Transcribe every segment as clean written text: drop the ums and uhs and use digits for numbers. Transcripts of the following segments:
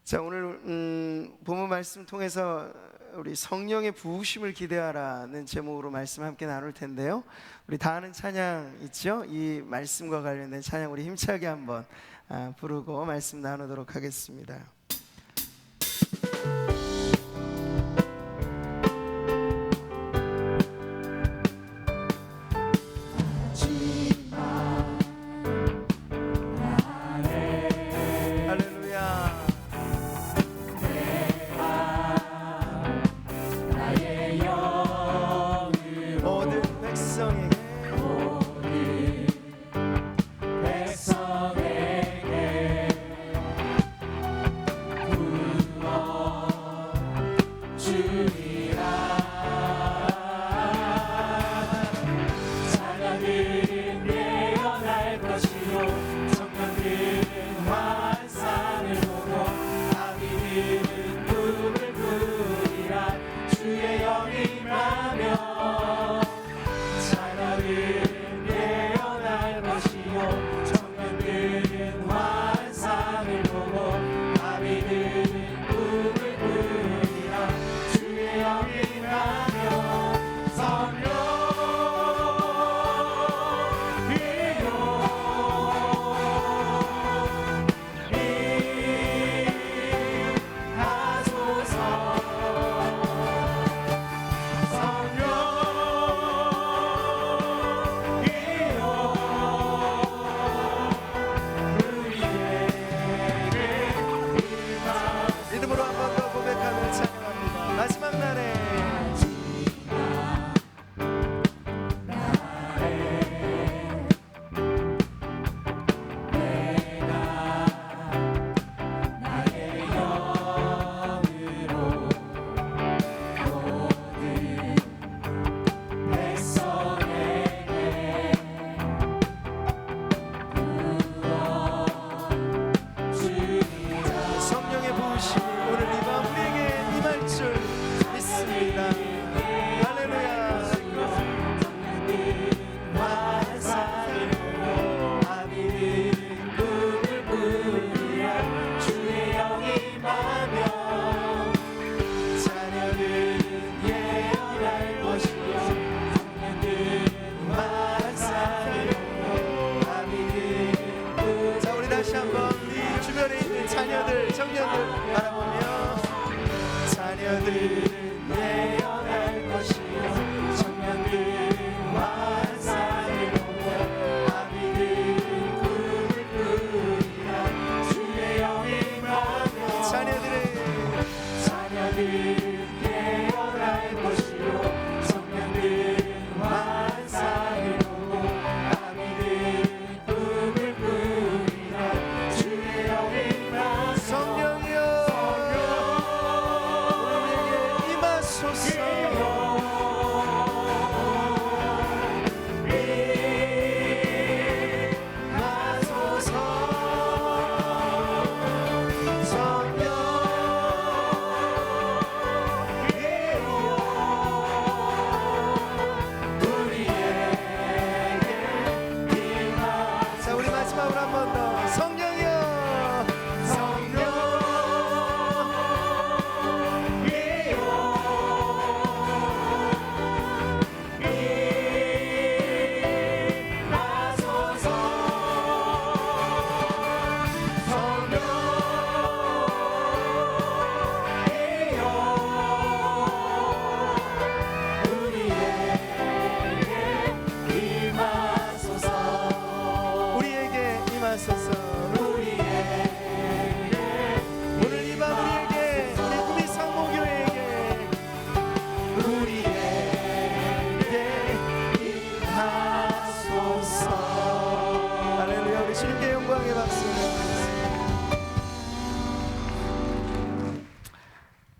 자, 오늘 본문 말씀 통해서 우리 성령의 부으심을 기대하라는 제목으로 말씀 함께 나눌 텐데요. 우리 다 아는 찬양 있죠? 이 말씀과 관련된 찬양 우리 힘차게 한번 부르고 말씀 나누도록 하겠습니다.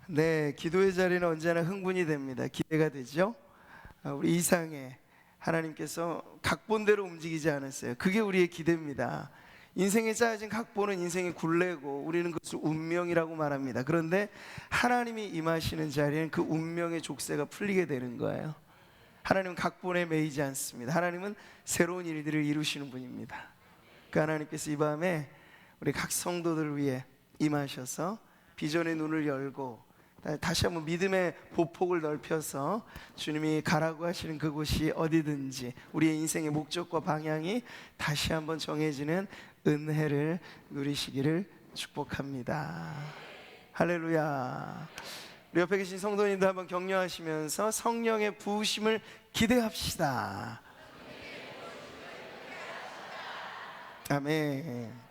네, 기도의 자리는 언제나 흥분이 됩니다. 기대가 되죠? 우리 이상에 하나님께서 각본대로 움직이지 않았어요. 그게 우리의 기대입니다. 인생에 짜여진 각본은 인생의 굴레고 우리는 그것을 운명이라고 말합니다. 그런데 하나님이 임하시는 자리에는 그 운명의 족쇄가 풀리게 되는 거예요. 하나님은 각본에 매이지 않습니다. 하나님은 새로운 일들을 이루시는 분입니다. 그 하나님께서 이 밤에 우리 각 성도들을 위해 임하셔서 비전의 눈을 열고 다시 한번 믿음의 보폭을 넓혀서 주님이 가라고 하시는 그곳이 어디든지 우리의 인생의 목적과 방향이 다시 한번 정해지는 은혜를 누리시기를 축복합니다. 할렐루야. 우리 옆에 계신 성도님들 한번 격려하시면서 성령의 부으심을 기대합시다. 아멘.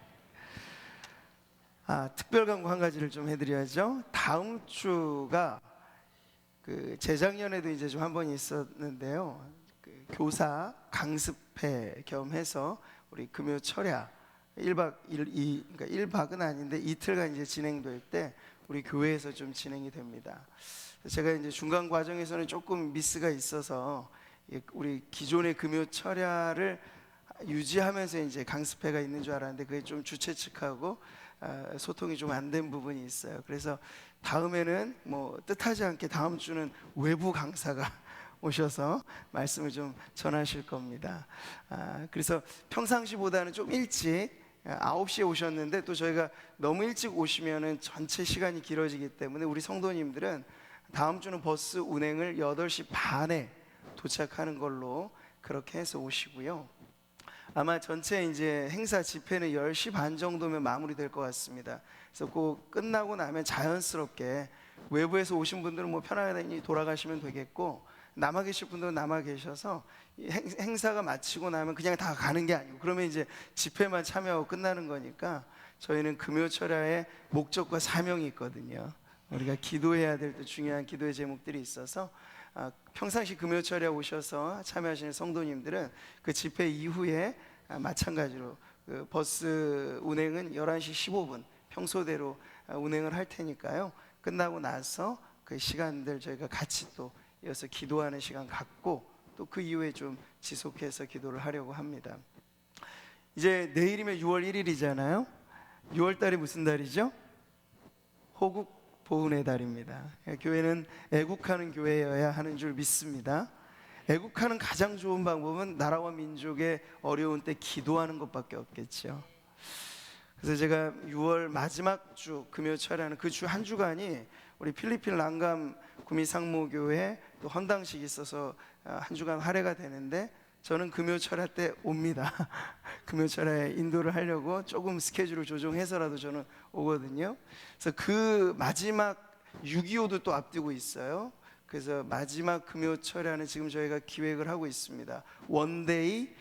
특별 광고 한 가지를 좀 해드려야죠. 다음 주가 재작년에도 이제 좀 한 번 있었는데요. 교사 강습회 겸해서 우리 금요 철야 1박 2, 그러니까 1박은 아닌데 이틀간 이제 진행될 때 우리 교회에서 좀 진행이 됩니다. 제가 이제 중간 과정에서는 조금 미스가 있어서 우리 기존의 금요 철야를 유지하면서 이제 강습회가 있는 줄 알았는데 그게 좀 주최 측하고 소통이 좀 안 된 부분이 있어요. 그래서 다음에는 뭐 뜻하지 않게 다음 주는 외부 강사가 오셔서 말씀을 좀 전하실 겁니다. 그래서 평상시보다는 좀 일찍 9시에 오셨는데 또 저희가 너무 일찍 오시면은 전체 시간이 길어지기 때문에 우리 성도님들은 다음 주는 버스 운행을 8시 반에 도착하는 걸로 그렇게 해서 오시고요. 아마 전체 이제 행사 집회는 10시 반 정도면 마무리될 것 같습니다. 그래서 그 끝나고 나면 자연스럽게 외부에서 오신 분들은 뭐 편안히 돌아가시면 되겠고 남아 계실 분들은 남아 계셔서 행사가 마치고 나면 그냥 다 가는 게 아니고 그러면 이제 집회만 참여하고 끝나는 거니까 저희는 금요 철야의 목적과 사명이 있거든요. 우리가 기도해야 될 또 중요한 기도의 제목들이 있어서 평상시 금요 철야 오셔서 참여하시는 성도님들은 그 집회 이후에 마찬가지로 그 버스 운행은 11시 15분 평소대로 운행을 할 테니까요. 끝나고 나서 그 시간들 저희가 같이 또 이어서 기도하는 시간 갖고 또 그 이후에 좀 지속해서 기도를 하려고 합니다. 이제 내일이면 6월 1일이잖아요. 6월 달이 무슨 달이죠? 호국 보훈의 달입니다. 교회는 애국하는 교회여야 하는 줄 믿습니다. 애국하는 가장 좋은 방법은 나라와 민족의 어려운 때 기도하는 것밖에 없겠죠. 그래서 제가 6월 마지막 주 금요 철야는 그 주 한 주간이 우리 필리핀 랑감 구미상무교회 또 헌당식이 있어서 한 주간 할애가 되는데 저는 금요 철야 때 옵니다. 금요 철야에 인도를 하려고 조금 스케줄을 조정해서라도 저는 오거든요. 그래서 그 마지막 6.25도 또 앞두고 있어요. 그래서 마지막 금요 철야는 지금 저희가 기획을 하고 있습니다. 원데이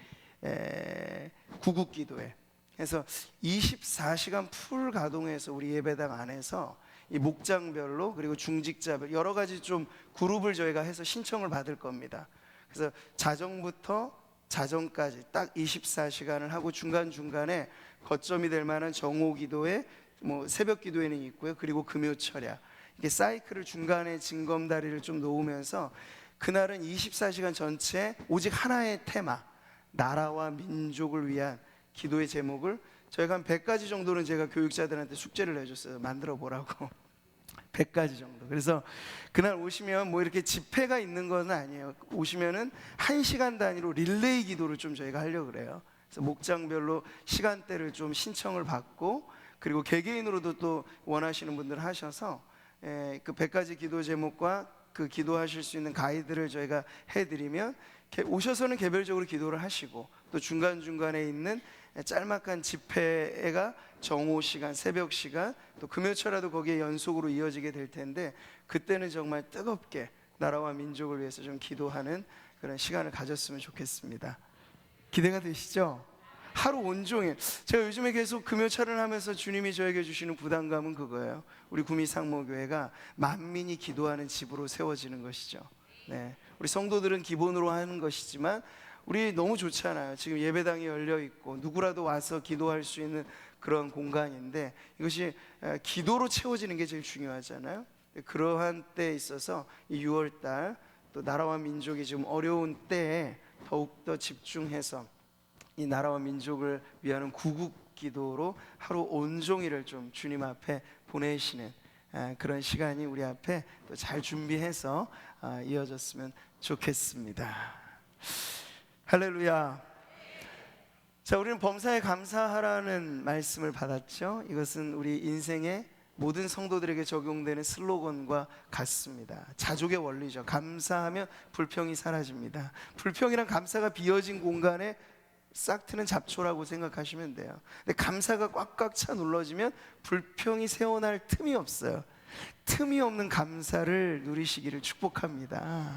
구국기도회. 그래서 24시간 풀 가동해서 우리 예배당 안에서 이 목장별로 그리고 중직자별 여러 가지 좀 그룹을 저희가 해서 신청을 받을 겁니다. 그래서 자정부터 자정까지 딱 24시간을 하고 중간중간에 거점이 될 만한 정오 기도회, 뭐 새벽 기도회는 있고요. 그리고 금요 철야. 이게 사이클을 중간에 징검다리를 좀 놓으면서 그날은 24시간 전체 오직 하나의 테마, 나라와 민족을 위한 기도의 제목을 저희가 한 100가지 정도는 제가 교육자들한테 숙제를 내줬어요. 만들어 보라고. 100가지 정도. 그래서 그날 오시면 뭐 이렇게 집회가 있는 건 아니에요. 오시면은 1시간 단위로 릴레이 기도를 좀 저희가 하려고 그래요. 그래서 목장별로 시간대를 좀 신청을 받고 그리고 개개인으로도 또 원하시는 분들 하셔서 그 100가지 기도 제목과 그 기도하실 수 있는 가이드를 저희가 해드리면 오셔서는 개별적으로 기도를 하시고 또 중간중간에 있는 짤막한 집회가 정오 시간, 새벽 시간, 또 금요철야도 거기에 연속으로 이어지게 될 텐데 그때는 정말 뜨겁게 나라와 민족을 위해서 좀 기도하는 그런 시간을 가졌으면 좋겠습니다. 기대가 되시죠? 하루 온종일 제가 요즘에 계속 금요철을 하면서 주님이 저에게 주시는 부담감은 그거예요. 우리 구미상모교회가 만민이 기도하는 집으로 세워지는 것이죠. 네, 우리 성도들은 기본으로 하는 것이지만 우리 너무 좋잖아요. 지금 예배당이 열려 있고 누구라도 와서 기도할 수 있는 그런 공간인데 이것이 기도로 채워지는 게 제일 중요하잖아요. 그러한 때에 있어서 이 6월달 또 나라와 민족이 지금 어려운 때에 더욱더 집중해서 이 나라와 민족을 위하는 구국 기도로 하루 온종일을 좀 주님 앞에 보내시는 그런 시간이 우리 앞에 또 잘 준비해서 이어졌으면 좋겠습니다. 할렐루야. 자, 우리는 범사에 감사하라는 말씀을 받았죠. 이것은 우리 인생의 모든 성도들에게 적용되는 슬로건과 같습니다. 자족의 원리죠. 감사하면 불평이 사라집니다. 불평이란 감사가 비어진 공간에 싹 트는 잡초라고 생각하시면 돼요. 근데 감사가 꽉꽉 차 눌러지면 불평이 새어날 틈이 없어요. 틈이 없는 감사를 누리시기를 축복합니다.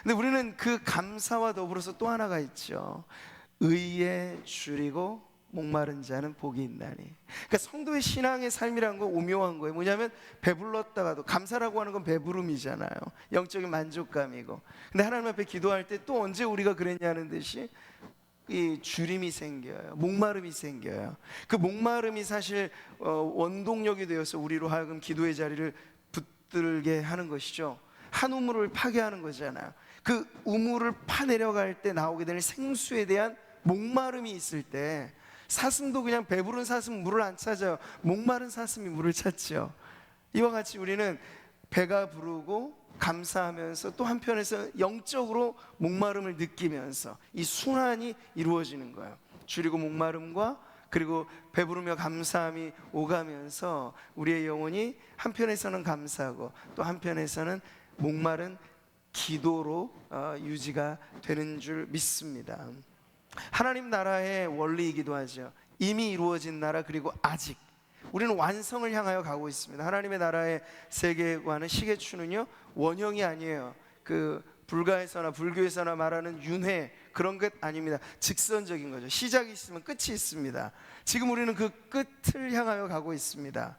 근데 우리는 그 감사와 더불어서 또 하나가 있죠. 의에 줄이고 목마른 자는 복이 있나니. 그러니까 성도의 신앙의 삶이라는 건 오묘한 거예요. 뭐냐면 배불렀다가도, 감사라고 하는 건 배부름이잖아요. 영적인 만족감이고. 근데 하나님 앞에 기도할 때 또 언제 우리가 그랬냐는 듯이 이 주림이 생겨요. 목마름이 생겨요. 그 목마름이 사실 원동력이 되어서 우리로 하여금 기도의 자리를 붙들게 하는 것이죠. 한 우물을 파게 하는 거잖아요. 그 우물을 파내려갈 때 나오게 되는 생수에 대한 목마름이 있을 때, 사슴도 그냥 배부른 사슴 물을 안 찾아요. 목마른 사슴이 물을 찾죠. 이와 같이 우리는 배가 부르고 감사하면서 또 한편에서 영적으로 목마름을 느끼면서 이 순환이 이루어지는 거예요. 줄이고 목마름과 그리고 배부르며 감사함이 오가면서 우리의 영혼이 한편에서는 감사하고 또 한편에서는 목마른 기도로 유지가 되는 줄 믿습니다. 하나님 나라의 원리이기도 하죠. 이미 이루어진 나라, 그리고 아직 우리는 완성을 향하여 가고 있습니다. 하나님의 나라의 세계관은, 시계추는요 원형이 아니에요. 그 불가에서나 불교에서나 말하는 윤회, 그런 것 아닙니다. 직선적인 거죠. 시작이 있으면 끝이 있습니다. 지금 우리는 그 끝을 향하여 가고 있습니다.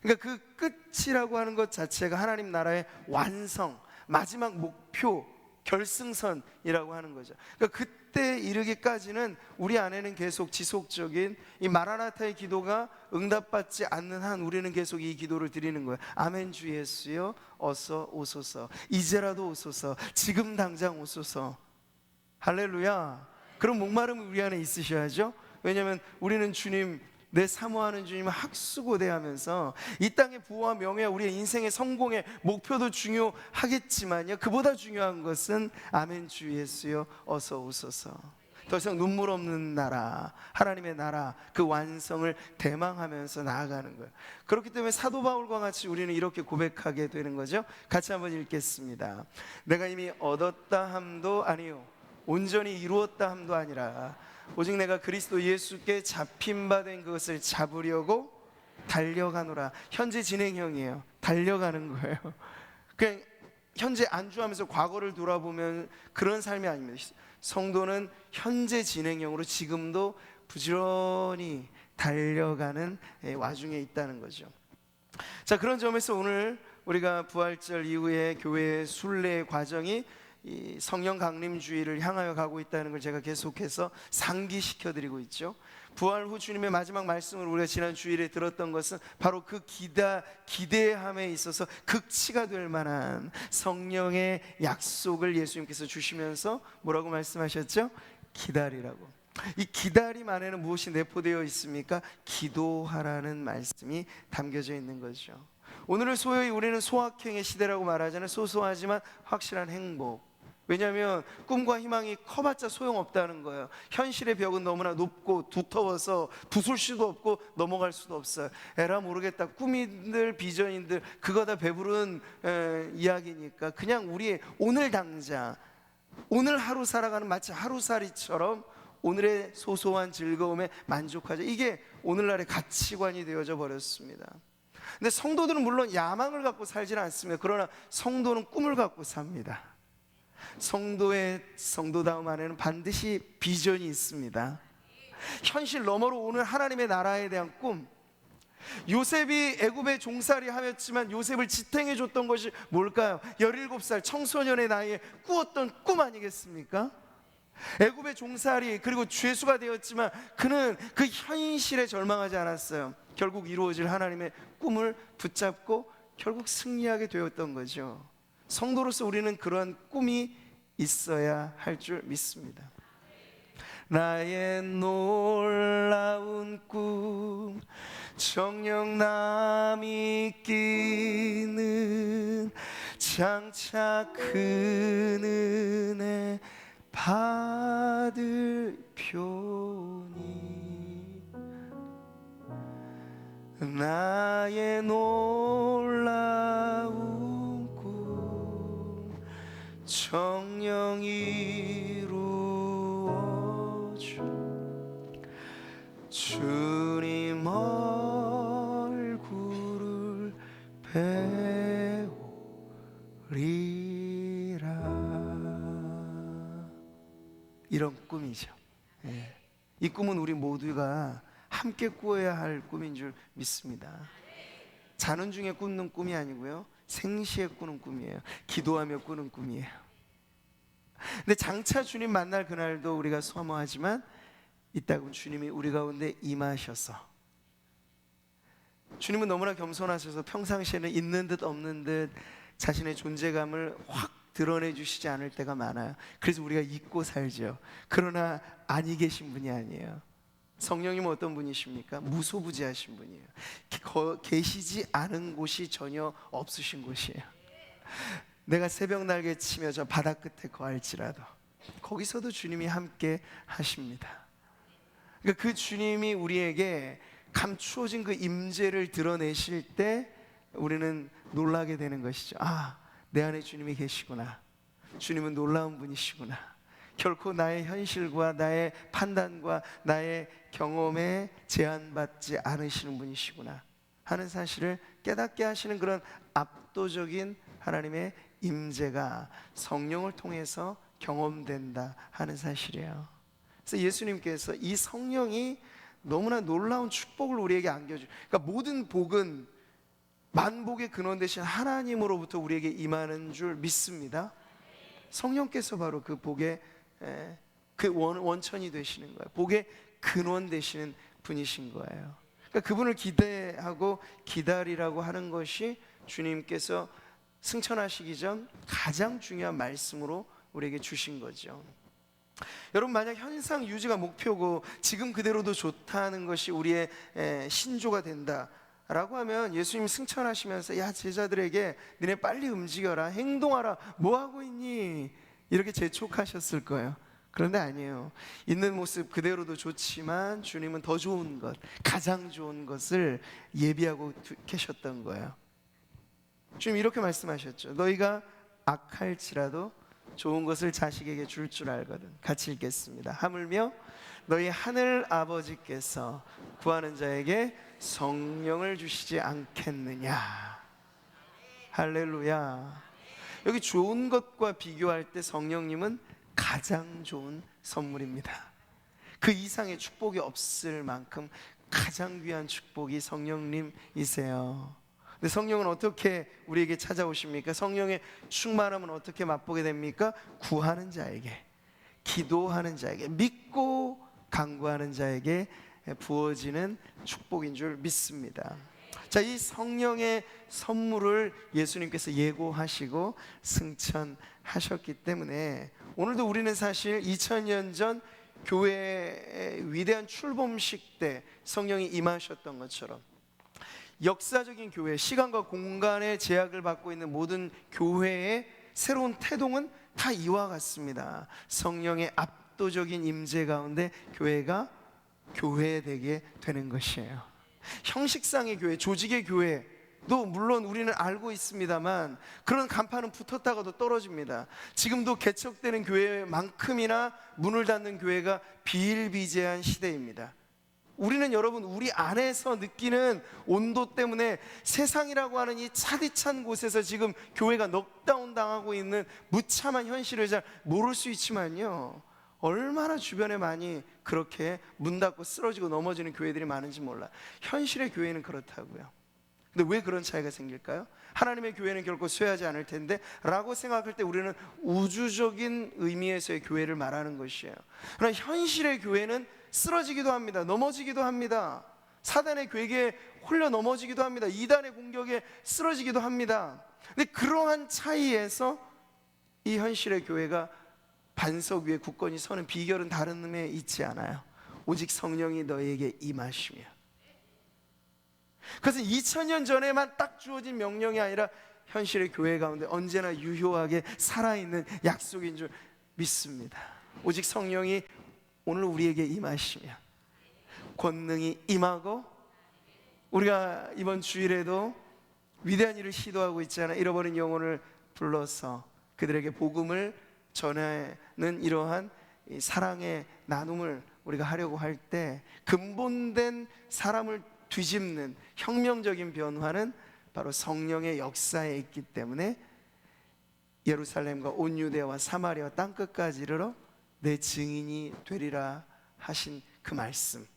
그러니까 그 끝이라고 하는 것 자체가 하나님 나라의 완성, 마지막 목표, 결승선이라고 하는 거죠. 그러니까 그때 이르기까지는 우리 안에는 계속 지속적인 이 마라나타의 기도가 응답받지 않는 한 우리는 계속 이 기도를 드리는 거예요. 아멘 주 예수여 어서 오소서, 이제라도 오소서, 지금 당장 오소서. 할렐루야. 그런 목마름이 우리 안에 있으셔야죠. 왜냐하면 우리는 주님, 내 사모하는 주님을 학수고대하면서 이 땅의 부와 명예와 우리의 인생의 성공의 목표도 중요하겠지만요, 그보다 중요한 것은 아멘 주 예수여 어서 오소서. 더 이상 눈물 없는 나라, 하나님의 나라, 그 완성을 대망하면서 나아가는 거예요. 그렇기 때문에 사도 바울과 같이 우리는 이렇게 고백하게 되는 거죠. 같이 한번 읽겠습니다. 내가 이미 얻었다 함도 아니요 온전히 이루었다 함도 아니라 오직 내가 그리스도 예수께 잡힌 바 된 그것을 잡으려고 달려가노라. 현재 진행형이에요. 달려가는 거예요. 그냥 현재 안주하면서 과거를 돌아보면 그런 삶이 아닙니다. 성도는 현재 진행형으로 지금도 부지런히 달려가는 와중에 있다는 거죠. 자, 그런 점에서 오늘 우리가 부활절 이후에 교회의 순례 과정이 이 성령 강림주의를 향하여 가고 있다는 걸 제가 계속해서 상기시켜드리고 있죠. 부활 후 주님의 마지막 말씀을 우리가 지난 주일에 들었던 것은 바로 그 기대함에 있어서 극치가 될 만한 성령의 약속을 예수님께서 주시면서 뭐라고 말씀하셨죠? 기다리라고. 이 기다림 안에는 무엇이 내포되어 있습니까? 기도하라는 말씀이 담겨져 있는 거죠. 오늘을 소위 우리는 소확행의 시대라고 말하잖아요. 소소하지만 확실한 행복. 왜냐하면 꿈과 희망이 커봤자 소용없다는 거예요. 현실의 벽은 너무나 높고 두터워서 부술 수도 없고 넘어갈 수도 없어요. 에라 모르겠다, 꿈인들 비전인들 그거 다 배부른 이야기니까 그냥 우리의 오늘 당장, 오늘 하루 살아가는 마치 하루살이처럼 오늘의 소소한 즐거움에 만족하자. 이게 오늘날의 가치관이 되어져 버렸습니다. 근데 성도들은 물론 야망을 갖고 살지는 않습니다. 그러나 성도는 꿈을 갖고 삽니다. 성도다움 안에는 반드시 비전이 있습니다. 현실 너머로 오는 하나님의 나라에 대한 꿈. 요셉이 애굽의 종살이 하였지만 요셉을 지탱해 줬던 것이 뭘까요? 17살 청소년의 나이에 꾸었던 꿈 아니겠습니까? 애굽의 종살이, 그리고 죄수가 되었지만 그는 그 현실에 절망하지 않았어요. 결국 이루어질 하나님의 꿈을 붙잡고 결국 승리하게 되었던 거죠. 성도로서 우리는 그러한 꿈이 있어야 할 줄 믿습니다. 나의 놀라운 꿈 정녕 남이 끼는 장차 큰 은혜 받을 표니 나의 놀라운 꿈 정녕 이루어주 주님 얼굴을 배우리라. 이런 꿈이죠. 예. 이 꿈은 우리 모두가 함께 꾸어야 할 꿈인 줄 믿습니다. 자는 중에 꾸는 꿈이 아니고요, 생시에 꾸는 꿈이에요. 기도하며 꾸는 꿈이에요. 근데 장차 주님 만날 그날도 우리가 소망하지만 이따금 주님이 우리 가운데 임하셔서, 주님은 너무나 겸손하셔서 평상시에는 있는 듯 없는 듯 자신의 존재감을 확 드러내 주시지 않을 때가 많아요. 그래서 우리가 잊고 살죠. 그러나 아니 계신 분이 아니에요. 성령님은 어떤 분이십니까? 무소부지하신 분이에요. 계시지 않은 곳이 전혀 없으신 곳이에요. 내가 새벽 날개 치며 저 바다 끝에 거할지라도 거기서도 주님이 함께 하십니다. 그러니까 그 주님이 우리에게 감추어진 그 임재를 드러내실 때 우리는 놀라게 되는 것이죠. 아, 내 안에 주님이 계시구나. 주님은 놀라운 분이시구나. 결코 나의 현실과 나의 판단과 나의 경험에 제한받지 않으시는 분이시구나 하는 사실을 깨닫게 하시는 그런 압도적인 하나님의 임재가 성령을 통해서 경험된다 하는 사실이에요. 그래서 예수님께서 이 성령이 너무나 놀라운 축복을 우리에게 안겨줘요. 그러니까 모든 복은 만복의 근원 되신 하나님으로부터 우리에게 임하는 줄 믿습니다. 성령께서 바로 그 복의 그 원천이 되시는 거예요. 복의 근원 되시는 분이신 거예요. 그러니까 그분을 기대하고 기다리라고 하는 것이 주님께서 승천하시기 전 가장 중요한 말씀으로 우리에게 주신 거죠. 여러분, 만약 현상 유지가 목표고 지금 그대로도 좋다는 것이 우리의 신조가 된다 라고 하면 예수님이 승천하시면서 야, 제자들에게 니네 빨리 움직여라, 행동하라, 뭐하고 있니? 이렇게 재촉하셨을 거예요. 그런데 아니에요. 있는 모습 그대로도 좋지만 주님은 더 좋은 것, 가장 좋은 것을 예비하고 계셨던 거예요. 주님 이렇게 말씀하셨죠. 너희가 악할지라도 좋은 것을 자식에게 줄 줄 알거든. 같이 읽겠습니다. 하물며 너희 하늘 아버지께서 구하는 자에게 성령을 주시지 않겠느냐. 할렐루야. 여기 좋은 것과 비교할 때 성령님은 가장 좋은 선물입니다. 그 이상의 축복이 없을 만큼 가장 귀한 축복이 성령님이세요. 근데 성령은 어떻게 우리에게 찾아오십니까? 성령의 충만함은 어떻게 맛보게 됩니까? 구하는 자에게, 기도하는 자에게, 믿고 간구하는 자에게 부어지는 축복인 줄 믿습니다. 자, 이 성령의 선물을 예수님께서 예고하시고 승천하셨기 때문에 오늘도 우리는 사실 2000년 전 교회의 위대한 출범식 때 성령이 임하셨던 것처럼 역사적인 교회, 시간과 공간의 제약을 받고 있는 모든 교회의 새로운 태동은 다 이와 같습니다. 성령의 압도적인 임재 가운데 교회가 교회되게 되는 것이에요. 형식상의 교회, 조직의 교회도 물론 우리는 알고 있습니다만 그런 간판은 붙었다가도 떨어집니다. 지금도 개척되는 교회만큼이나 문을 닫는 교회가 비일비재한 시대입니다. 우리는 여러분, 우리 안에서 느끼는 온도 때문에 세상이라고 하는 이 차디찬 곳에서 지금 교회가 넉다운 당하고 있는 무참한 현실을 잘 모를 수 있지만요, 얼마나 주변에 많이 그렇게 문 닫고 쓰러지고 넘어지는 교회들이 많은지 몰라. 현실의 교회는 그렇다고요. 근데 왜 그런 차이가 생길까요? 하나님의 교회는 결코 쇠하지 않을 텐데 라고 생각할 때 우리는 우주적인 의미에서의 교회를 말하는 것이에요. 그러나 현실의 교회는 쓰러지기도 합니다. 넘어지기도 합니다. 사단의 괴계에 홀려 넘어지기도 합니다. 이단의 공격에 쓰러지기도 합니다. 근데 그러한 차이에서 이 현실의 교회가 반석 위에 굳건히 서는 비결은 다른 의미에 있지 않아요. 오직 성령이 너희에게 임하시며. 그것은 2000년 전에만 딱 주어진 명령이 아니라 현실의 교회 가운데 언제나 유효하게 살아있는 약속인 줄 믿습니다. 오직 성령이 오늘 우리에게 임하시며 권능이 임하고 우리가 이번 주일에도 위대한 일을 시도하고 있잖아요. 잃어버린 영혼을 불러서 그들에게 복음을 전하는 이러한 이 사랑의 나눔을 우리가 하려고 할 때 근본된 사람을 뒤집는 혁명적인 변화는 바로 성령의 역사에 있기 때문에 예루살렘과 온 유대와 사마리아 땅끝까지 이르러 내 증인이 되리라 하신 그 말씀,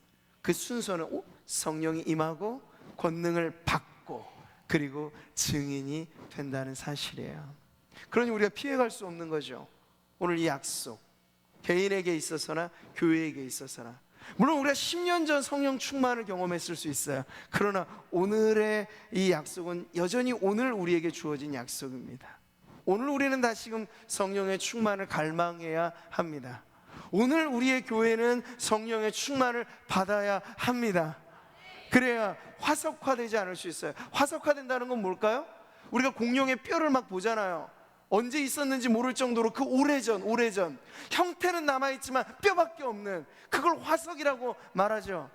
그 순서는 성령이 임하고 권능을 받고 그리고 증인이 된다는 사실이에요. 그러니 우리가 피해갈 수 없는 거죠. 오늘 이 약속, 개인에게 있어서나 교회에게 있어서나. 물론 우리가 10년 전 성령 충만을 경험했을 수 있어요. 그러나 오늘의 이 약속은 여전히 오늘 우리에게 주어진 약속입니다. 오늘 우리는 다시금 성령의 충만을 갈망해야 합니다. 오늘 우리의 교회는 성령의 충만을 받아야 합니다. 그래야 화석화되지 않을 수 있어요. 화석화된다는 건 뭘까요? 우리가 공룡의 뼈를 막 보잖아요. 언제 있었는지 모를 정도로 그 오래전 형태는 남아있지만 뼈밖에 없는, 그걸 화석이라고 말하죠.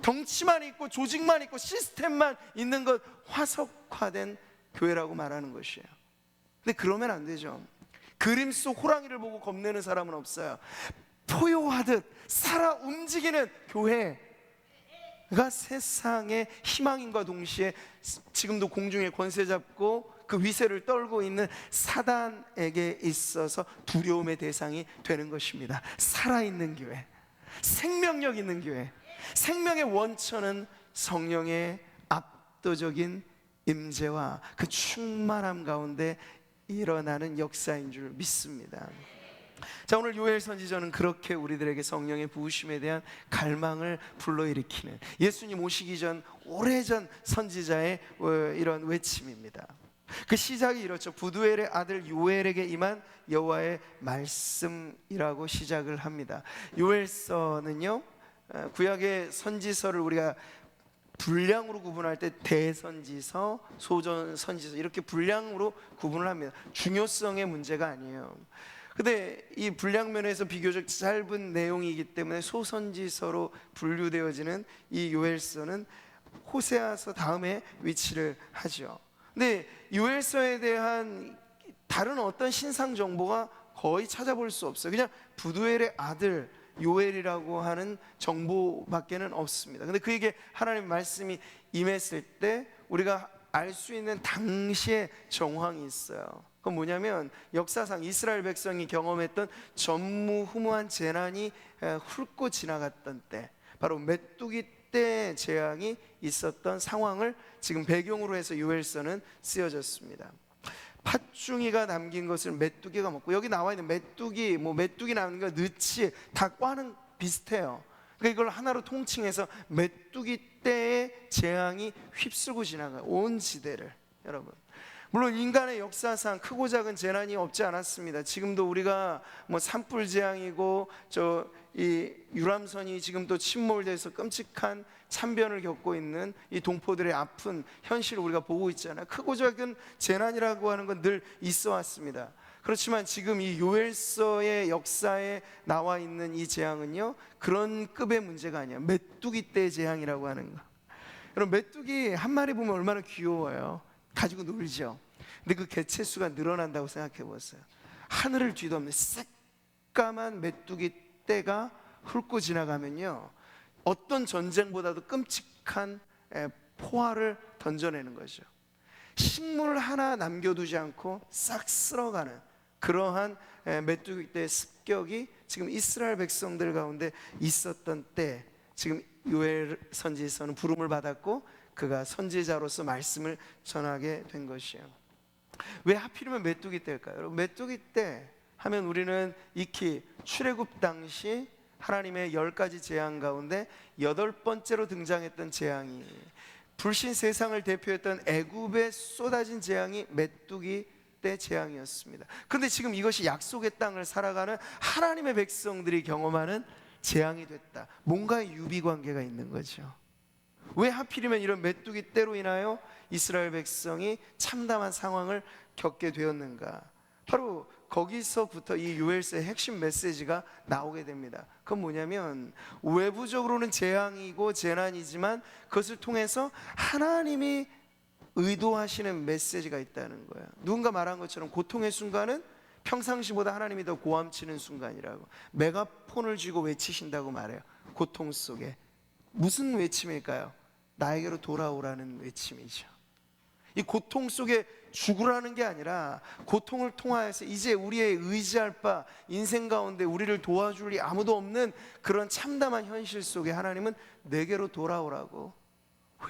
덩치만 있고 조직만 있고 시스템만 있는 것, 화석화된 교회라고 말하는 것이에요. 근데 그러면 안 되죠. 그림 속 호랑이를 보고 겁내는 사람은 없어요. 포효하듯 살아 움직이는 교회가 세상의 희망인과 동시에 지금도 공중에 권세 잡고 그 위세를 떨고 있는 사단에게 있어서 두려움의 대상이 되는 것입니다. 살아있는 교회, 생명력 있는 교회, 생명의 원천은 성령의 압도적인 임재와 그 충만함 가운데 일어나는 역사인 줄 믿습니다. 자, 오늘 요엘 선지자는 그렇게 우리들에게 성령의 부으심에 대한 갈망을 불러일으키는 예수님 오시기 전 오래전 선지자의 이런 외침입니다. 그 시작이 이렇죠. 부두엘의 아들 요엘에게 임한 여호와의 말씀이라고 시작을 합니다. 요엘서는요, 구약의 선지서를 우리가 분량으로 구분할 때 대선지서, 소전선지서 이렇게 분량으로 구분을 합니다. 중요성의 문제가 아니에요. 근데 이 분량 면에서 비교적 짧은 내용이기 때문에 소선지서로 분류되어지는 이 요엘서는 호세아서 다음에 위치를 하죠. 근데 요엘서에 대한 다른 어떤 신상 정보가 거의 찾아볼 수 없어요. 그냥 부두엘의 아들 요엘이라고 하는 정보밖에는 없습니다. 근데 그에게 하나님의 말씀이 임했을 때 우리가 알 수 있는 당시의 정황이 있어요. 그건 뭐냐면 역사상 이스라엘 백성이 경험했던 전무후무한 재난이 훑고 지나갔던 때, 바로 메뚜기 때 재앙이 있었던 상황을 지금 배경으로 해서 요엘서는 쓰여졌습니다. 팥중이가 남긴 것을 메뚜기가 먹고, 여기 나와 있는 메뚜기, 메뚜기 남긴 거, 느치, 닭과는 비슷해요. 그러니까 이걸 하나로 통칭해서 메뚜기 때의 재앙이 휩쓸고 지나가요, 온 지대를. 여러분, 물론 인간의 역사상 크고 작은 재난이 없지 않았습니다. 지금도 우리가 산불 재앙이고 이 유람선이 지금 또 침몰돼서 끔찍한 참변을 겪고 있는 이 동포들의 아픈 현실을 우리가 보고 있잖아요. 크고 작은 재난이라고 하는 건 늘 있어 왔습니다. 그렇지만 지금 이 요엘서의 역사에 나와 있는 이 재앙은요, 그런 급의 문제가 아니에요. 메뚜기 때 재앙이라고 하는 거. 여러분, 메뚜기 한 마리 보면 얼마나 귀여워요. 가지고 놀죠. 근데 그 개체수가 늘어난다고 생각해 보세요. 하늘을 뒤덮는 새까만 메뚜기 떼가 훑고 지나가면요, 어떤 전쟁보다도 끔찍한 포화를 던져내는 거죠. 식물 하나 남겨두지 않고 싹 쓸어가는 그러한 메뚜기 떼의 습격이 지금 이스라엘 백성들 가운데 있었던 때, 지금 요엘 선지서는 부름을 받았고 그가 선지자로서 말씀을 전하게 된 것이에요. 왜 하필이면 메뚜기 떼일까요? 여러분, 메뚜기 떼 하면 우리는 익히 출애굽 당시 하나님의 10가지 재앙 가운데 8번째로 등장했던 재앙이, 불신 세상을 대표했던 애굽에 쏟아진 재앙이 메뚜기 때 재앙이었습니다. 그런데 지금 이것이 약속의 땅을 살아가는 하나님의 백성들이 경험하는 재앙이 됐다. 뭔가 유비관계가 있는 거죠. 왜 하필이면 이런 메뚜기 떼로 인하여 이스라엘 백성이 참담한 상황을 겪게 되었는가? 바로 거기서부터 이 요엘서의 핵심 메시지가 나오게 됩니다. 그건 뭐냐면 외부적으로는 재앙이고 재난이지만 그것을 통해서 하나님이 의도하시는 메시지가 있다는 거예요. 누군가 말한 것처럼 고통의 순간은 평상시보다 하나님이 더 고함치는 순간이라고, 메가폰을 쥐고 외치신다고 말해요. 고통 속에 무슨 외침일까요? 나에게로 돌아오라는 외침이죠. 이 고통 속에 죽으라는 게 아니라 고통을 통하여서 이제 우리의 의지할 바, 인생 가운데 우리를 도와줄 리 아무도 없는 그런 참담한 현실 속에 하나님은 내게로 돌아오라고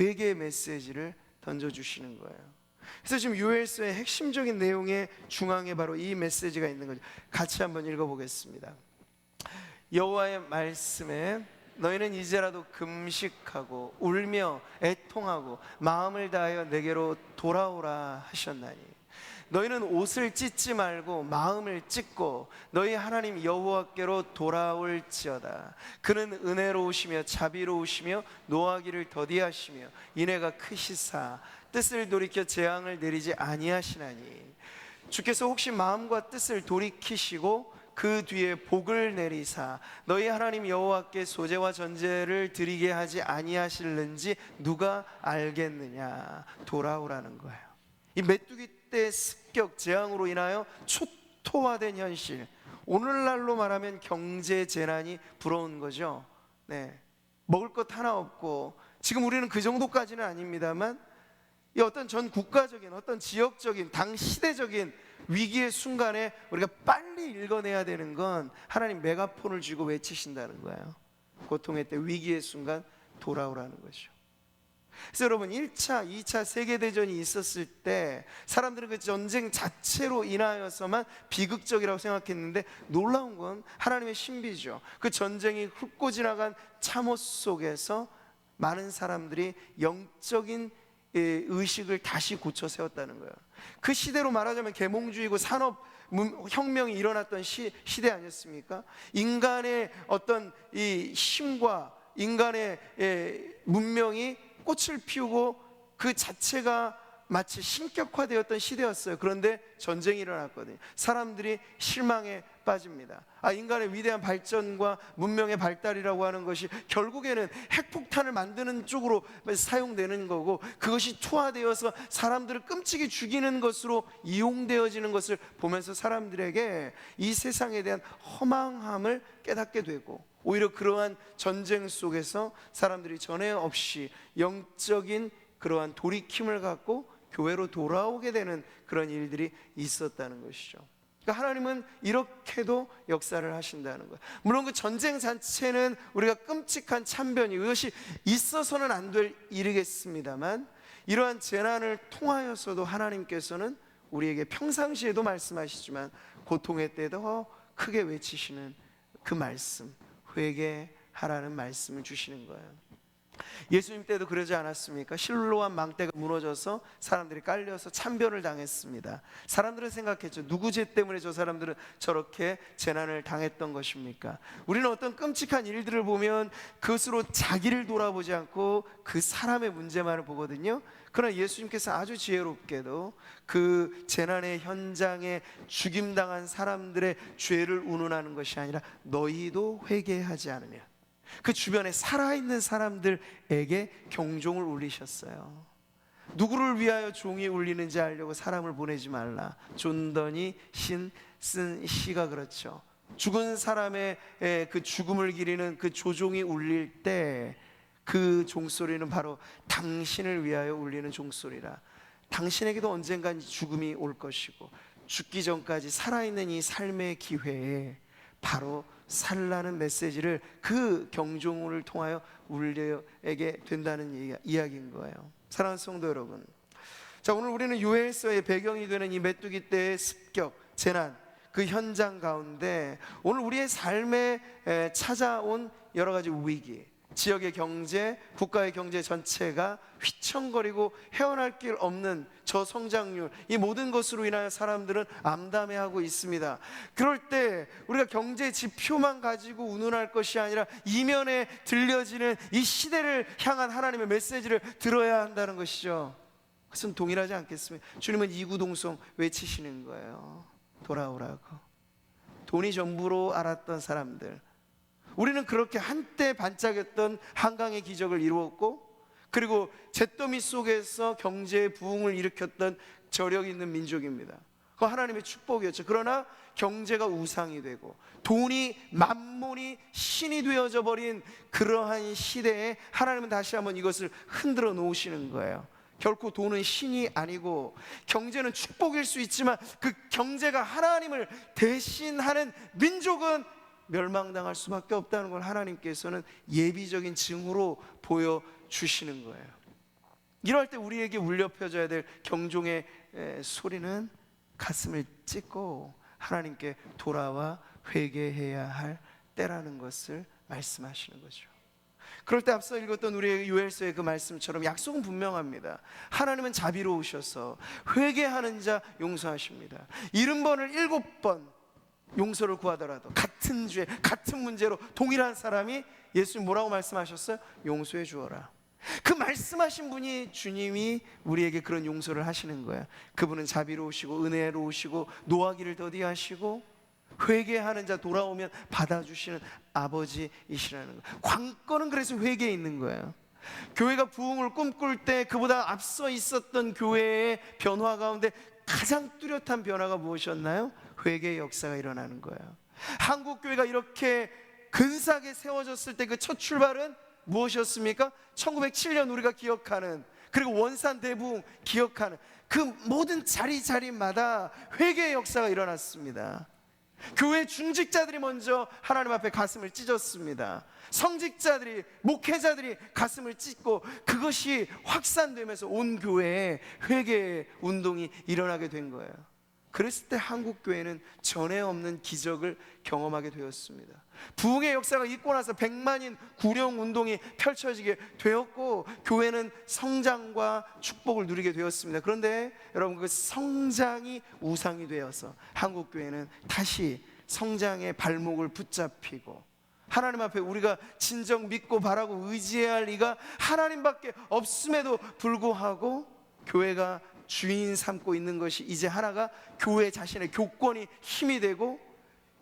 회개의 메시지를 던져주시는 거예요. 그래서 지금 요엘서의 핵심적인 내용의 중앙에 바로 이 메시지가 있는 거죠. 같이 한번 읽어보겠습니다. 여호와의 말씀에 너희는 이제라도 금식하고 울며 애통하고 마음을 다하여 내게로 돌아오라 하셨나니 너희는 옷을 찢지 말고 마음을 찢고 너희 하나님 여호와께로 돌아올지어다. 그는 은혜로우시며 자비로우시며 노하기를 더디하시며 인애가 크시사 뜻을 돌이켜 재앙을 내리지 아니하시나니 주께서 혹시 마음과 뜻을 돌이키시고 그 뒤에 복을 내리사 너희 하나님 여호와께 소제와 전제를 드리게 하지 아니하실는지 누가 알겠느냐. 돌아오라는 거예요. 이 메뚜기 때 습격 재앙으로 인하여 초토화된 현실, 오늘날로 말하면 경제 재난이 불어온 거죠. 네, 먹을 것 하나 없고, 지금 우리는 그 정도까지는 아닙니다만 이 어떤 전 국가적인, 어떤 지역적인, 당 시대적인 위기의 순간에 우리가 빨리 읽어내야 되는 건 하나님 메가폰을 쥐고 외치신다는 거예요. 고통의 때, 위기의 순간 돌아오라는 거죠. 그래서 여러분, 1차, 2차 세계대전이 있었을 때 사람들은 그 전쟁 자체로 인하여서만 비극적이라고 생각했는데 놀라운 건 하나님의 신비죠. 그 전쟁이 훑고 지나간 참호 속에서 많은 사람들이 영적인 의식을 다시 고쳐 세웠다는 거예요. 그 시대로 말하자면 계몽주의고 산업 혁명이 일어났던 시대 아니었습니까? 인간의 어떤 이 힘과 인간의 문명이 꽃을 피우고 그 자체가 마치 신격화되었던 시대였어요. 그런데 전쟁이 일어났거든요. 사람들이 실망에 빠집니다. 인간의 위대한 발전과 문명의 발달이라고 하는 것이 결국에는 핵폭탄을 만드는 쪽으로 사용되는 거고, 그것이 투하되어서 사람들을 끔찍이 죽이는 것으로 이용되어지는 것을 보면서 사람들에게 이 세상에 대한 허망함을 깨닫게 되고, 오히려 그러한 전쟁 속에서 사람들이 전에 없이 영적인 그러한 돌이킴을 갖고 교회로 돌아오게 되는 그런 일들이 있었다는 것이죠. 그러니까 하나님은 이렇게도 역사를 하신다는 거예요. 물론 그 전쟁 자체는 우리가 끔찍한 참변이, 이것이 있어서는 안 될 일이겠습니다만, 이러한 재난을 통하여서도 하나님께서는 우리에게 평상시에도 말씀하시지만 고통의 때도 더 크게 외치시는 그 말씀, 회개하라는 말씀을 주시는 거예요. 예수님 때도 그러지 않았습니까? 실로암 망대가 무너져서 사람들이 깔려서 참변을 당했습니다. 사람들은 생각했죠. 누구 죄 때문에 저 사람들은 저렇게 재난을 당했던 것입니까? 우리는 어떤 끔찍한 일들을 보면 그것으로 자기를 돌아보지 않고 그 사람의 문제만을 보거든요. 그러나 예수님께서 아주 지혜롭게도 그 재난의 현장에 죽임당한 사람들의 죄를 운운하는 것이 아니라 너희도 회개하지 않으면, 그 주변에 살아있는 사람들에게 경종을 울리셨어요. 누구를 위하여 종이 울리는지 알려고 사람을 보내지 말라. 존 더니 신 쓴 시가 그렇죠. 죽은 사람의 그 죽음을 기리는 그 조종이 울릴 때 그 종소리는 바로 당신을 위하여 울리는 종소리라. 당신에게도 언젠간 죽음이 올 것이고, 죽기 전까지 살아있는 이 삶의 기회에 바로 살라는 메시지를 그 경종을 통하여 울려에게 된다는 이야기인 거예요. 사랑하는 성도 여러분, 자, 오늘 우리는 요엘서의 배경이 되는 이 메뚜기 때의 습격, 재난, 그 현장 가운데 오늘 우리의 삶에 찾아온 여러 가지 위기, 지역의 경제, 국가의 경제 전체가 휘청거리고 헤어날 길 없는 저성장률, 이 모든 것으로 인하여 사람들은 암담해하고 있습니다. 그럴 때 우리가 경제 지표만 가지고 운운할 것이 아니라 이면에 들려지는 이 시대를 향한 하나님의 메시지를 들어야 한다는 것이죠. 그것은 동일하지 않겠습니까? 주님은 이구동성 외치시는 거예요. 돌아오라고. 돈이 전부로 알았던 사람들, 우리는 그렇게 한때 반짝였던 한강의 기적을 이루었고, 그리고 잿더미 속에서 경제의 부흥을 일으켰던 저력 있는 민족입니다. 그거 하나님의 축복이었죠. 그러나 경제가 우상이 되고 돈이, 만몬이 신이 되어져 버린 그러한 시대에 하나님은 다시 한번 이것을 흔들어 놓으시는 거예요. 결코 돈은 신이 아니고 경제는 축복일 수 있지만 그 경제가 하나님을 대신하는 민족은 멸망당할 수밖에 없다는 걸 하나님께서는 예비적인 징후로 보여주시는 거예요. 이럴 때 우리에게 울려 퍼져야 될 경종의 소리는 가슴을 찢고 하나님께 돌아와 회개해야 할 때라는 것을 말씀하시는 거죠. 그럴 때 앞서 읽었던 우리의 요엘서의 그 말씀처럼 약속은 분명합니다. 하나님은 자비로우셔서 회개하는 자 용서하십니다. 70번을 7번 용서를 구하더라도 같은 죄, 같은 문제로 동일한 사람이 예수님 뭐라고 말씀하셨어요? 용서해 주어라. 그 말씀하신 분이 주님이 우리에게 그런 용서를 하시는 거예요. 그분은 자비로우시고 은혜로우시고 노하기를 더디하시고 회개하는 자 돌아오면 받아주시는 아버지이시라는 거예요. 관건은 그래서 회개에 있는 거예요. 교회가 부흥을 꿈꿀 때 그보다 앞서 있었던 교회의 변화 가운데 가장 뚜렷한 변화가 무엇이었나요? 회개의 역사가 일어나는 거예요. 한국교회가 이렇게 근사하게 세워졌을 때 그 첫 출발은 무엇이었습니까? 1907년 우리가 기억하는, 그리고 원산 대부흥 기억하는 그 모든 자리마다 회개의 역사가 일어났습니다. 교회 중직자들이 먼저 하나님 앞에 가슴을 찢었습니다. 성직자들이, 목회자들이 가슴을 찢고 그것이 확산되면서 온 교회에 회개의 운동이 일어나게 된 거예요. 그랬을 때 한국교회는 전에 없는 기적을 경험하게 되었습니다. 부흥의 역사가 있고 나서 100만인 구령운동이 펼쳐지게 되었고 교회는 성장과 축복을 누리게 되었습니다. 그런데 여러분, 그 성장이 우상이 되어서 한국교회는 다시 성장의 발목을 붙잡히고 하나님 앞에 우리가 진정 믿고 바라고 의지해야 할 이가 하나님밖에 없음에도 불구하고 교회가 주인 삼고 있는 것이 이제 하나가 교회 자신의 교권이 힘이 되고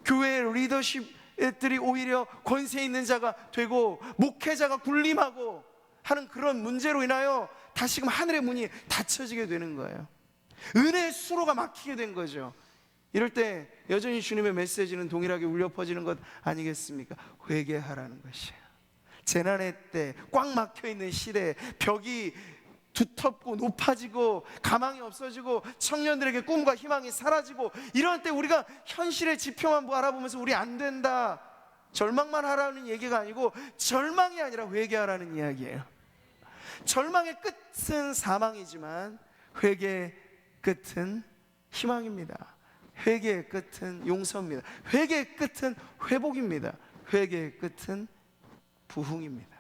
교회의 리더십들이 오히려 권세 있는 자가 되고 목회자가 군림하고 하는 그런 문제로 인하여 다시금 하늘의 문이 닫혀지게 되는 거예요. 은혜의 수로가 막히게 된 거죠. 이럴 때 여전히 주님의 메시지는 동일하게 울려 퍼지는 것 아니겠습니까? 회개하라는 것이에요. 재난의 때 꽉 막혀 있는 시대에 벽이 두텁고 높아지고 가망이 없어지고 청년들에게 꿈과 희망이 사라지고 이럴 때 우리가 현실의 지표만 바라보면서 우리 안 된다, 절망만 하라는 얘기가 아니고 절망이 아니라 회개하라는 이야기예요. 절망의 끝은 사망이지만 회개의 끝은 희망입니다. 회개의 끝은 용서입니다. 회개의 끝은 회복입니다. 회개의 끝은 부흥입니다.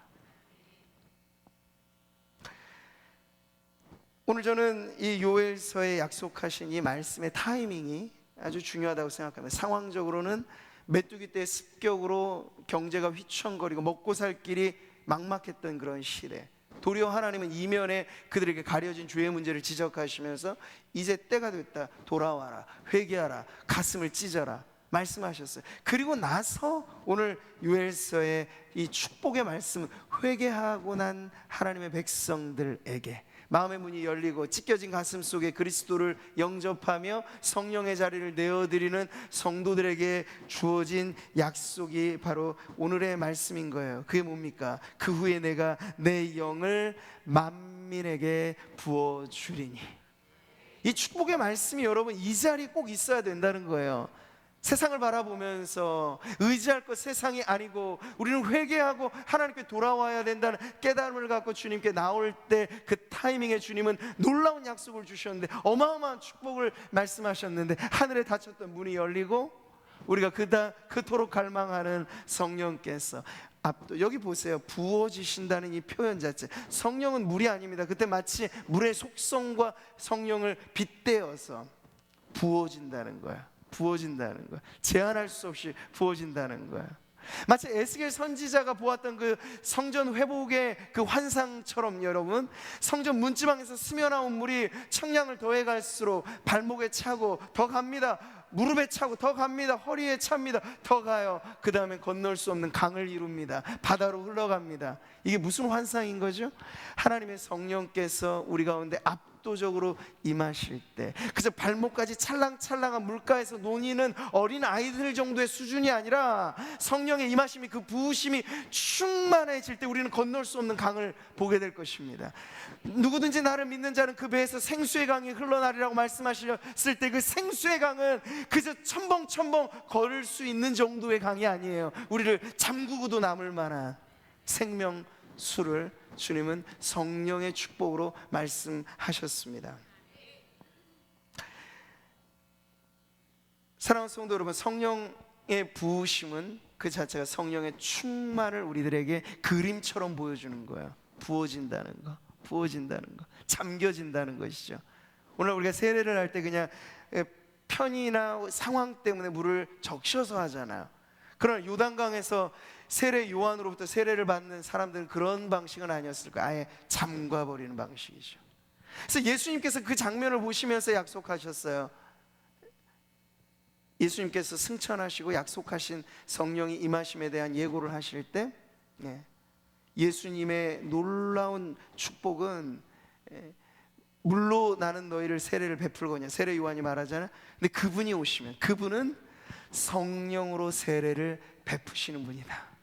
오늘 저는 이 요엘서에 약속하신 이 말씀의 타이밍이 아주 중요하다고 생각합니다. 상황적으로는 메뚜기 때 습격으로 경제가 휘청거리고 먹고 살 길이 막막했던 그런 시대, 도리어 하나님은 이면에 그들에게 가려진 죄의 문제를 지적하시면서 이제 때가 됐다, 돌아와라, 회개하라, 가슴을 찢어라 말씀하셨어요. 그리고 나서 오늘 요엘서의 이 축복의 말씀은 회개하고 난 하나님의 백성들에게 마음의 문이 열리고 찢겨진 가슴 속에 그리스도를 영접하며 성령의 자리를 내어드리는 성도들에게 주어진 약속이 바로 오늘의 말씀인 거예요. 그게 뭡니까? 그 후에 내가 내 영을 만민에게 부어주리니. 이 축복의 말씀이 여러분 이 자리에 꼭 있어야 된다는 거예요. 세상을 바라보면서 의지할 것 세상이 아니고 우리는 회개하고 하나님께 돌아와야 된다는 깨달음을 갖고 주님께 나올 때 그 타이밍에 주님은 놀라운 약속을 주셨는데, 어마어마한 축복을 말씀하셨는데 하늘에 닫혔던 문이 열리고 우리가 그토록 갈망하는 성령께서 여기 보세요. 부어지신다는 이 표현 자체, 성령은 물이 아닙니다. 그때 마치 물의 속성과 성령을 빗대어서 부어진다는 거야. 부어진다는 거야. 제한할 수 없이 부어진다는 거야. 마치 에스겔 선지자가 보았던 그 성전 회복의 그 환상처럼 여러분, 성전 문지방에서 스며나온 물이 청량을 더해갈수록 발목에 차고 더 갑니다. 무릎에 차고 더 갑니다. 허리에 찹니다. 더 가요. 그 다음에 건널 수 없는 강을 이룹니다. 바다로 흘러갑니다. 이게 무슨 환상인 거죠? 하나님의 성령께서 우리 가운데 압도적으로 임하실 때, 그저 발목까지 찰랑찰랑한 물가에서 논이는 어린 아이들 정도의 수준이 아니라 성령의 임하심이, 그 부으심이 충만해질 때 우리는 건널 수 없는 강을 보게 될 것입니다. 누구든지 나를 믿는 자는 그 배에서 생수의 강이 흘러나리라고 말씀하셨을 때, 그 생수의 강은 그저 첨벙첨벙 걸을 수 있는 정도의 강이 아니에요. 우리를 잠그고도 남을 만한 생명수를 주님은 성령의 축복으로 말씀하셨습니다. 사랑하는 성도 여러분, 성령의 부으심은 그 자체가 성령의 충만을 우리들에게 그림처럼 보여주는 거예요. 부어진다는 거, 부어진다는 거, 잠겨진다는 것이죠. 오늘 우리가 세례를 할 때 그냥 편의나 상황 때문에 물을 적셔서 하잖아요. 그러나 요단강에서 세례 요한으로부터 세례를 받는 사람들은 그런 방식은 아니었을 거예요. 아예 잠가버리는 방식이죠. 그래서 예수님께서 그 장면을 보시면서 약속하셨어요. 예수님께서 승천하시고 약속하신 성령이 임하심에 대한 예고를 하실 때, 예수님의 놀라운 축복은 물로 나는 너희를 세례를 베풀거냐, 세례 요한이 말하잖아요. 근데 그분이 오시면, 그분은 성령으로 세례를 베푸시는 분이다.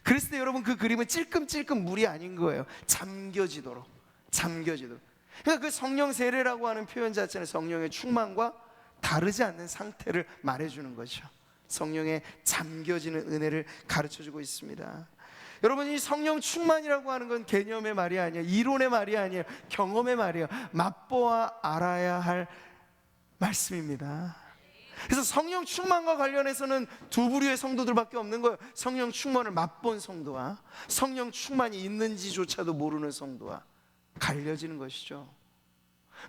그랬을 때 여러분, 그 그림은 찔끔찔끔 물이 아닌 거예요. 잠겨지도록. 그러니까 그 성령 세례라고 하는 표현 자체는 성령의 충만과 다르지 않는 상태를 말해주는 거죠. 성령의 잠겨지는 은혜를 가르쳐주고 있습니다. 여러분, 이 성령 충만이라고 하는 건 개념의 말이 아니에요. 이론의 말이 아니에요. 경험의 말이에요. 맛보아 알아야 할 말씀입니다. 그래서 성령 충만과 관련해서는 두 부류의 성도들밖에 없는 거예요. 성령 충만을 맛본 성도와 성령 충만이 있는지조차도 모르는 성도와 갈려지는 것이죠.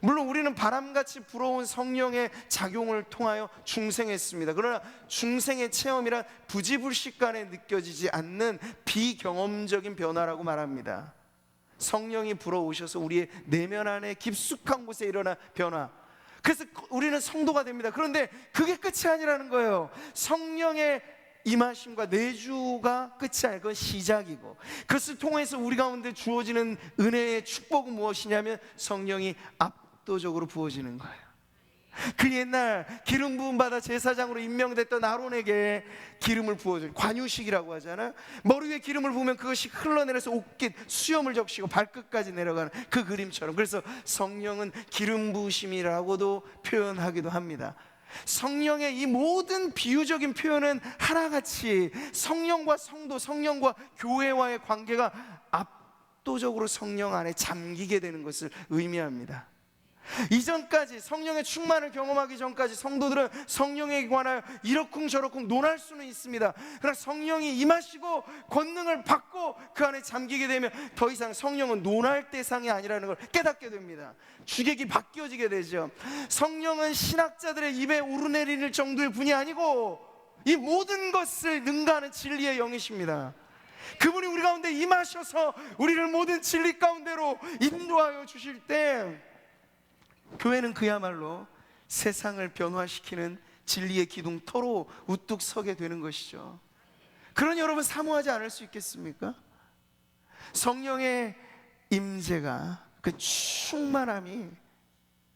물론 우리는 바람같이 불어온 성령의 작용을 통하여 중생했습니다. 그러나 중생의 체험이란 부지불식간에 느껴지지 않는 비경험적인 변화라고 말합니다. 성령이 불어오셔서 우리의 내면 안에 깊숙한 곳에 일어난 변화, 그래서 우리는 성도가 됩니다. 그런데 그게 끝이 아니라는 거예요. 성령의 임하심과 내주가 끝이 아니라 그건 시작이고, 그것을 통해서 우리 가운데 주어지는 은혜의 축복은 무엇이냐면 성령이 압도적으로 부어지는 거예요. 그 옛날 기름 부음 받아 제사장으로 임명됐던 아론에게 기름을 부어줘요. 관유식이라고 하잖아요. 머리 위에 기름을 부으면 그것이 흘러내려서 옷깃 수염을 적시고 발끝까지 내려가는 그 그림처럼, 그래서 성령은 기름 부으심이라고도 표현하기도 합니다. 성령의 이 모든 비유적인 표현은 하나같이 성령과 성도, 성령과 교회와의 관계가 압도적으로 성령 안에 잠기게 되는 것을 의미합니다. 이전까지, 성령의 충만을 경험하기 전까지 성도들은 성령에 관하여 이러쿵저러쿵 논할 수는 있습니다. 그러나 성령이 임하시고 권능을 받고 그 안에 잠기게 되면 더 이상 성령은 논할 대상이 아니라는 걸 깨닫게 됩니다. 주객이 바뀌어지게 되죠. 성령은 신학자들의 입에 오르내릴 정도의 분이 아니고 이 모든 것을 능가하는 진리의 영이십니다. 그분이 우리 가운데 임하셔서 우리를 모든 진리 가운데로 인도하여 주실 때 교회는 그야말로 세상을 변화시키는 진리의 기둥터로 우뚝 서게 되는 것이죠. 그러니 여러분, 사모하지 않을 수 있겠습니까? 성령의 임재가, 그 충만함이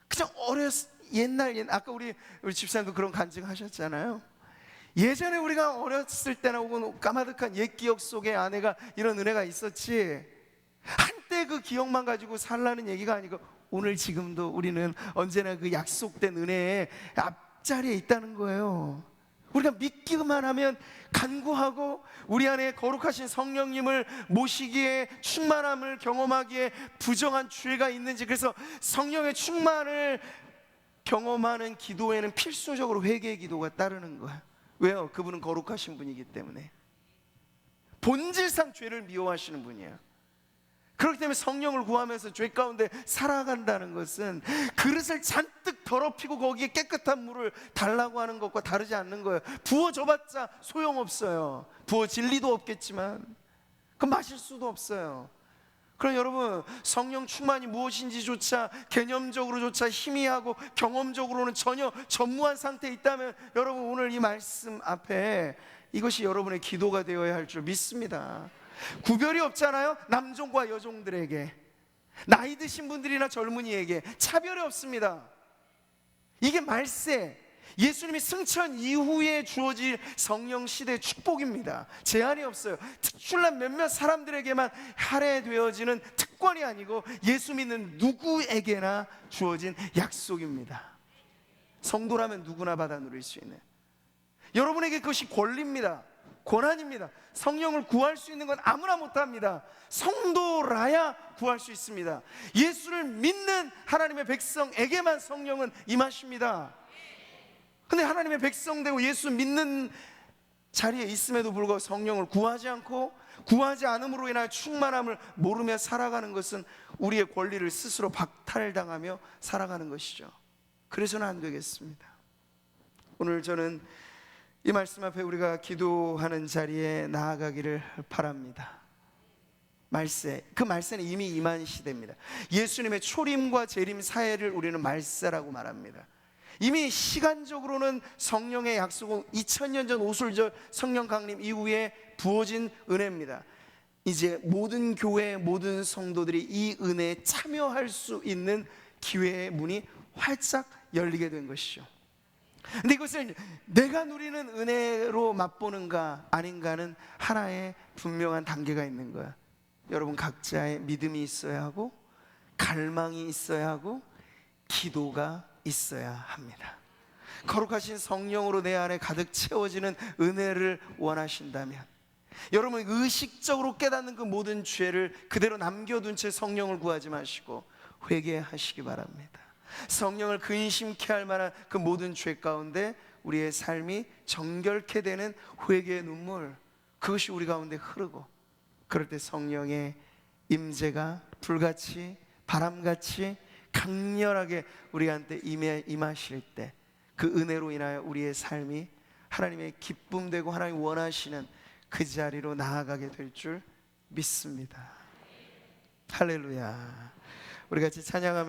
그냥 옛날 아까 우리 집사님도 그런 간증하셨잖아요. 예전에 우리가 어렸을 때나 혹은 까마득한 옛 기억 속에 아내가 이런 은혜가 있었지, 한때 그 기억만 가지고 살라는 얘기가 아니고 오늘 지금도 우리는 언제나 그 약속된 은혜의 앞자리에 있다는 거예요. 우리가 믿기만 하면 간구하고 우리 안에 거룩하신 성령님을 모시기에, 충만함을 경험하기에 부정한 죄가 있는지, 그래서 성령의 충만을 경험하는 기도에는 필수적으로 회개의 기도가 따르는 거예요. 왜요? 그분은 거룩하신 분이기 때문에. 본질상 죄를 미워하시는 분이에요. 그렇기 때문에 성령을 구하면서 죄 가운데 살아간다는 것은 그릇을 잔뜩 더럽히고 거기에 깨끗한 물을 달라고 하는 것과 다르지 않는 거예요. 부어줘봤자 소용없어요. 부어질 리도 없겠지만 그 마실 수도 없어요. 그럼 여러분, 성령 충만이 무엇인지조차 개념적으로조차 희미하고 경험적으로는 전혀 전무한 상태에 있다면 여러분, 오늘 이 말씀 앞에 이것이 여러분의 기도가 되어야 할 줄 믿습니다. 구별이 없잖아요. 남종과 여종들에게, 나이 드신 분들이나 젊은이에게 차별이 없습니다. 이게 말세, 예수님이 승천 이후에 주어질 성령 시대의 축복입니다. 제한이 없어요. 특출난 몇몇 사람들에게만 할애되어지는 특권이 아니고 예수 믿는 누구에게나 주어진 약속입니다. 성도라면 누구나 받아 누릴 수 있는, 여러분에게 그것이 권리입니다. 권한입니다. 성령을 구할 수 있는 건 아무나 못합니다. 성도라야 구할 수 있습니다. 예수를 믿는 하나님의 백성에게만 성령은 임하십니다. 근데 하나님의 백성 되고 예수 믿는 자리에 있음에도 불구하고 성령을 구하지 않고, 구하지 않음으로 인하여 충만함을 모르며 살아가는 것은 우리의 권리를 스스로 박탈당하며 살아가는 것이죠. 그래서는 안 되겠습니다. 오늘 저는 이 말씀 앞에 우리가 기도하는 자리에 나아가기를 바랍니다. 말세, 그 말세는 이미 임한 시대입니다. 예수님의 초림과 재림 사이를 우리는 말세라고 말합니다. 이미 시간적으로는 성령의 약속은 2000년 전 오순절 성령 강림 이후에 부어진 은혜입니다. 이제 모든 교회, 모든 성도들이 이 은혜에 참여할 수 있는 기회의 문이 활짝 열리게 된 것이죠. 근데 이것을 내가 누리는 은혜로 맛보는가 아닌가는 하나의 분명한 단계가 있는 거야. 여러분, 각자의 믿음이 있어야 하고, 갈망이 있어야 하고, 기도가 있어야 합니다. 거룩하신 성령으로 내 안에 가득 채워지는 은혜를 원하신다면, 여러분 의식적으로 깨닫는 그 모든 죄를 그대로 남겨둔 채 성령을 구하지 마시고 회개하시기 바랍니다. 성령을 근심케 할 만한 그 모든 죄 가운데 우리의 삶이 정결케 되는 회개의 눈물, 그것이 우리 가운데 흐르고, 그럴 때 성령의 임재가 불같이 바람같이 강렬하게 우리한테 임하실 때, 그 은혜로 인하여 우리의 삶이 하나님의 기쁨 되고 하나님 원하시는 그 자리로 나아가게 될 줄 믿습니다. 할렐루야. 우리 같이 찬양하면